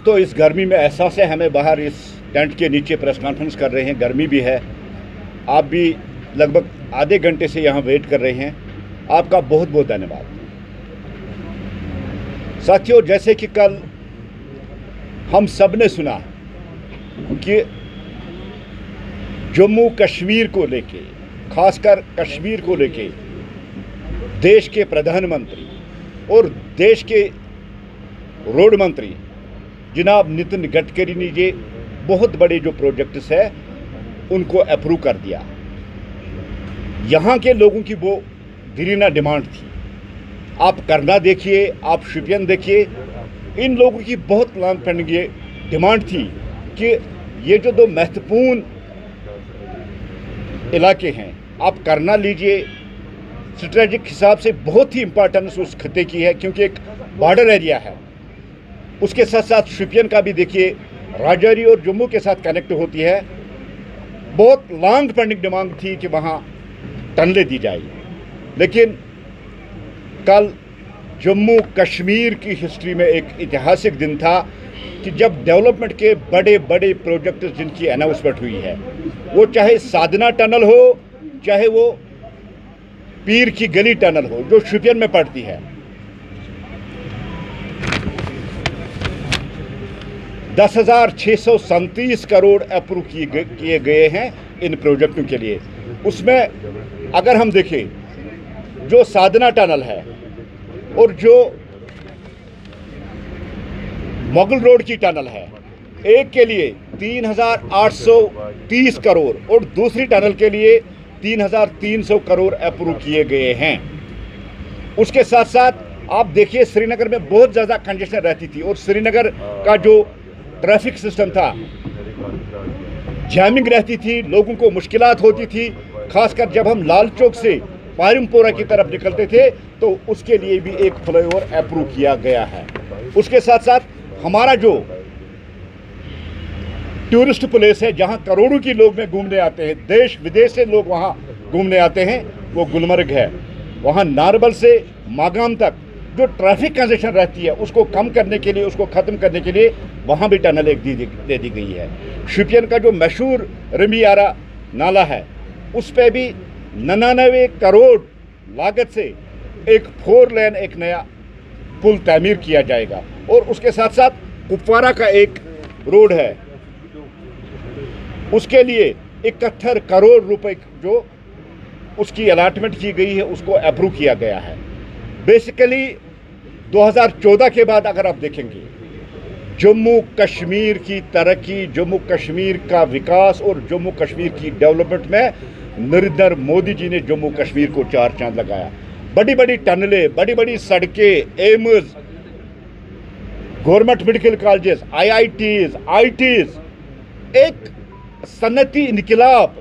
तो इस गर्मी में एहसास है हमें, बाहर इस टेंट के नीचे प्रेस कॉन्फ्रेंस कर रहे हैं, गर्मी भी है। आप भी लगभग आधे घंटे से यहाँ वेट कर रहे हैं, आपका बहुत बहुत धन्यवाद। साथियों, जैसे कि कल हम सब ने सुना कि जम्मू कश्मीर को लेके, खासकर कश्मीर को लेके देश के प्रधानमंत्री और देश के रोड मंत्री जनाब नितिन गडकरी ने ये बहुत बड़े जो प्रोजेक्ट्स है उनको अप्रूव कर दिया। यहाँ के लोगों की वो दिलीना डिमांड थी। आप करना देखिए, आप शोपियान देखिए, इन लोगों की बहुत लॉन्ग पेंडिंग ये डिमांड थी कि ये जो दो महत्वपूर्ण इलाके हैं आप करना लीजिए। स्ट्रेटेजिक हिसाब से बहुत ही इंपॉर्टेंस उस खत्ते की है क्योंकि एक बॉर्डर एरिया है। उसके साथ साथ शोपियान का भी देखिए, राजौरी और जम्मू के साथ कनेक्ट होती है। बहुत लॉन्ग पेंडिंग डिमांड थी कि वहाँ टनलें दी जाए, लेकिन कल जम्मू कश्मीर की हिस्ट्री में एक ऐतिहासिक दिन था कि जब डेवलपमेंट के बड़े बड़े प्रोजेक्ट जिनकी अनाउंसमेंट हुई है, वो चाहे साधना टनल हो, चाहे वो पीर की गली टनल हो जो शोपियान में पड़ती है, 10,637 करोड़ अप्रूव किए गए हैं इन प्रोजेक्टों के लिए। उसमें अगर हम देखें जो साधना टनल है और जो मुगल रोड की टनल है, एक के लिए 3,830 करोड़ और दूसरी टनल के लिए 3,300 करोड़ अप्रूव किए गए हैं। उसके साथ साथ आप देखिए श्रीनगर में बहुत ज़्यादा कंजेशन रहती थी और श्रीनगर का जो ट्रैफिक सिस्टम था, जैमिंग रहती थी, लोगों को मुश्किलात होती थी, खासकर जब हम लाल चौक से पायरमपोरा की तरफ निकलते थे तो उसके लिए भी एक फ्लाईओवर अप्रूव किया गया है। उसके साथ साथ हमारा जो टूरिस्ट प्लेस है जहां करोड़ों की लोग में घूमने आते हैं, देश विदेश से लोग वहां घूमने आते हैं, वो गुलमर्ग है। वहां नारबल से मागाम तक जो ट्रैफिक कंजेशन रहती है उसको कम करने के लिए, उसको ख़त्म करने के लिए वहाँ भी टनल एक दे दी गई है। शोपियान का जो मशहूर रमियारा नाला है उस पर भी 99 करोड़ लागत से एक 4 लेन एक नया पुल तामीर किया जाएगा। और उसके साथ साथ कुपवारा का एक रोड है, उसके लिए 71 करोड़ रुपए जो उसकी अलाटमेंट की गई है उसको अप्रूव किया गया है। बेसिकली 2014 के बाद अगर आप देखेंगे जम्मू कश्मीर की तरक्की, जम्मू कश्मीर का विकास और जम्मू कश्मीर की डेवलपमेंट में नरेंद्र मोदी जी ने जम्मू कश्मीर को 4 चांद लगाया। बड़ी बड़ी टनलें, बड़ी बड़ी सड़कें, AIIMS, government medical colleges, IITs, ITs, एक सनती इनकलाब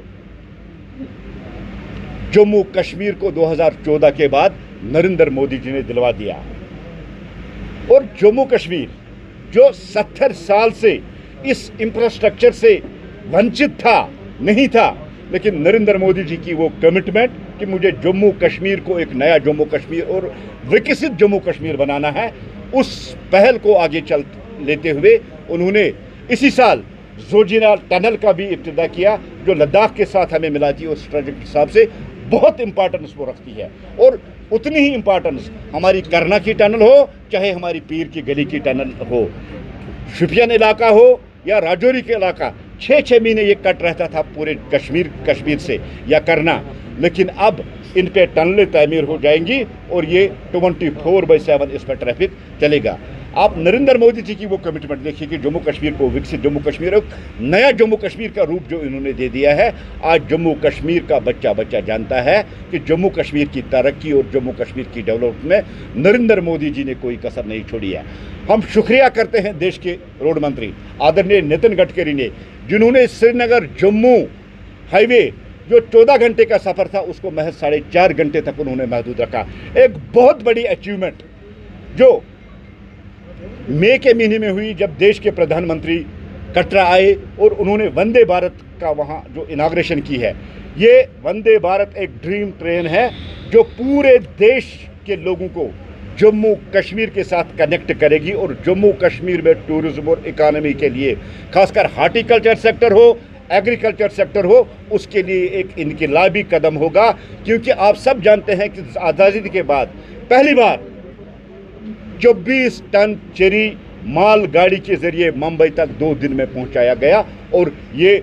जम्मू कश्मीर को 2014 के बाद नरेंद्र मोदी जी ने दिलवा दिया। और जम्मू कश्मीर जो 70 साल से इस इंफ्रास्ट्रक्चर से वंचित था, नहीं था, लेकिन नरेंद्र मोदी जी की वो कमिटमेंट कि मुझे जम्मू कश्मीर को एक नया जम्मू कश्मीर और विकसित जम्मू कश्मीर बनाना है, उस पहल को आगे चल लेते हुए उन्होंने इसी साल जोजिला टनल का भी इब्तिदा किया जो लद्दाख के साथ हमें मिलाती है और स्ट्रेटेजिक हिसाब से बहुत इंपॉर्टेंस वो रखती है। और उतनी ही इंपॉर्टेंस हमारी करना की टनल हो, चाहे हमारी पीर की गली की टनल हो, शोपियान इलाका हो या राजौरी के इलाका, 6-6 महीने ये कट रहता था पूरे कश्मीर से या करना, लेकिन अब इन पे टनलें तामीर हो जाएंगी और ये 24/7 इस पर ट्रैफिक चलेगा। आप नरेंद्र मोदी जी की वो कमिटमेंट देखिए कि जम्मू कश्मीर को विकसित जम्मू कश्मीर, एक नया जम्मू कश्मीर का रूप जो इन्होंने दे दिया है। आज जम्मू कश्मीर का बच्चा जानता है कि जम्मू कश्मीर की तरक्की और जम्मू कश्मीर की डेवलपमेंट में नरेंद्र मोदी जी ने कोई कसर नहीं छोड़ी है। हम शुक्रिया करते हैं देश के रोड मंत्री आदरणीय नितिन गडकरी ने, जिन्होंने श्रीनगर जम्मू हाईवे जो 14 घंटे का सफ़र था उसको महज 4.5 घंटे तक उन्होंने महदूद रखा। एक बहुत बड़ी अचीवमेंट जो मई के महीने में हुई जब देश के प्रधानमंत्री कटरा आए और उन्होंने वंदे भारत का वहाँ जो इनाग्रेशन की है। ये वंदे भारत एक ड्रीम ट्रेन है जो पूरे देश के लोगों को जम्मू कश्मीर के साथ कनेक्ट करेगी और जम्मू कश्मीर में टूरिज्म और इकानमी के लिए, खासकर हार्टिकल्चर सेक्टर हो, एग्रीकल्चर सेक्टर हो, उसके लिए एक इनकलाबी कदम होगा। क्योंकि आप सब जानते हैं कि आज़ादी के बाद पहली बार 24 टन चेरी माल गाड़ी के जरिए मुंबई तक 2 दिन में पहुंचाया गया और ये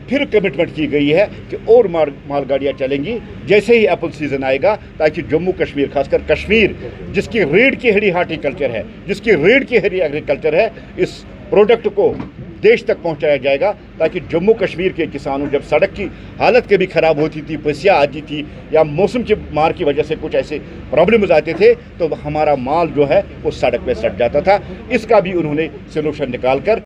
फिर कमिटमेंट की गई है कि और मालगाड़ियाँ चलेंगी जैसे ही एप्पल सीज़न आएगा, ताकि जम्मू कश्मीर, खासकर कश्मीर जिसकी रीढ़ की हड्डी हार्टिकल्चर है, जिसकी रीढ़ की हड्डी एग्रीकल्चर है, इस प्रोडक्ट को देश तक पहुंचाया जाएगा। ताकि जम्मू कश्मीर के किसानों, जब सड़क की हालत कभी ख़राब होती थी, पसिया आती थी या मौसम की मार की वजह से कुछ ऐसे प्रॉब्लम्स आते थे, तो हमारा माल जो है वो सड़क पे सट जाता था। इसका भी उन्होंने सोल्यूशन निकाल कर